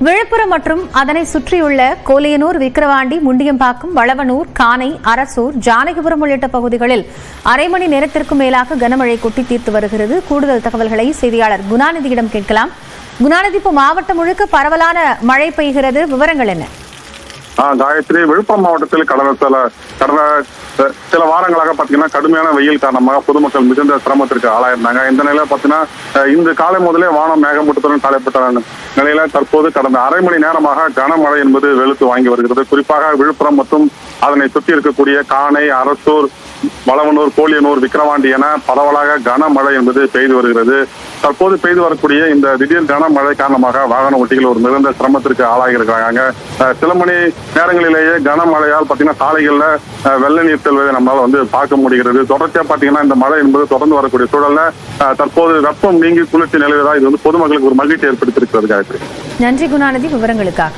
விழுப்புரம் மற்றும் அதனை சுற்றியுள்ள கோலியனூர், விக்கிரவாண்டி, முண்டியம்பாக்கம், வளவனூர், கானை, அரசூர், ஜானகிபுரம் உள்ளிட்ட பகுதிகளில் அரை மணி நேரத்திற்கும் மேலாக கனமழை கொட்டி தீர்த்து வருகிறது. கூடுதல் தகவல்களை செய்தியாளர் குணாநிதியிடம் கேட்கலாம். குணாநிதி, இப்போ மாவட்டம் முழுக்க பரவலான மழை பெய்கிறது, விவரங்கள் என்ன? காயத்ரி, விழுப்புரம் மாவட்டத்தில் கடந்த சில வாரங்களாக பாத்தீங்கன்னா கடுமையான வெயில் காரணமாக பொதுமக்கள் மிகுந்த சிரமத்திற்கு ஆளாயிருந்தாங்க. இந்த நிலையில பாத்தீங்கன்னா இன்று காலை முதலே வானம் மேகமூட்டத்துடன் காலைப்பட்ட நிலையில தற்போது கடந்த அரை மணி நேரமாக கனமழை என்பது வெளுத்து வாங்கி வருகிறது. குறிப்பாக விழுப்புரம் மற்றும் அதனை சுற்றி இருக்கக்கூடிய கானை, அரசூர், வளவனூர், கோலியனூர், விக்கிரவாண்டி என பரவலாக கனமழை என்பது பெய்து வருகிறது. தற்போது பெய்து வரக்கூடிய இந்த திடீர் கனமழை காரணமாக வாகன ஓட்டிகள் ஒரு மிகுந்த சிரமத்திற்கு ஆளாகி இருக்கிறாங்க. சில மணி நேரங்களிலேயே கனமழையால் பாத்தீங்கன்னா சாலைகள்ல வெள்ள நீர் செல்வதை நம்மளால பார்க்க முடிகிறது. தொடர்ச்சியா பாத்தீங்கன்னா இந்த மழை என்பது தொடர்ந்து வரக்கூடிய சூழல்ல தற்போது வெப்பம் நீங்கி குளிர்ச்சி நிலவுவதா இது பொதுமக்களுக்கு ஒரு மகிழ்ச்சி ஏற்படுத்தியிருக்கிறது. நன்றி குணாநிதி, விவரங்களுக்காக.